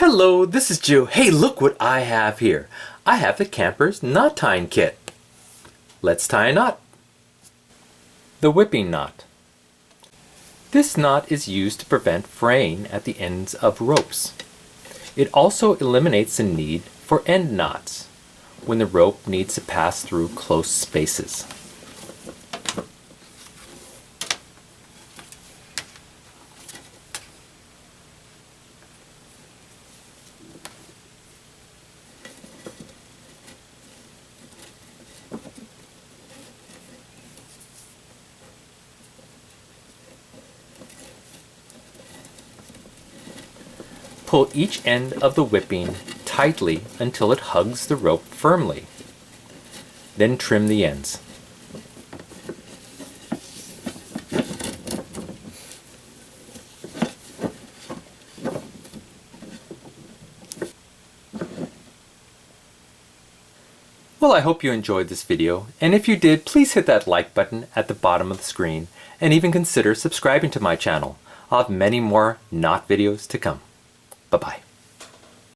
Hello, this is Joe. Hey, look what I have here. I have the camper's knot tying kit. Let's tie a knot. The whipping knot. This knot is used to prevent fraying at the ends of ropes. It also eliminates the need for end knots when the rope needs to pass through close spaces. Pull each end of the whipping tightly until it hugs the rope firmly. Then trim the ends. Well, I hope you enjoyed this video, and if you did, please hit that like button at the bottom of the screen, and even consider subscribing to my channel. I'll have many more knot videos to come. Bye-bye.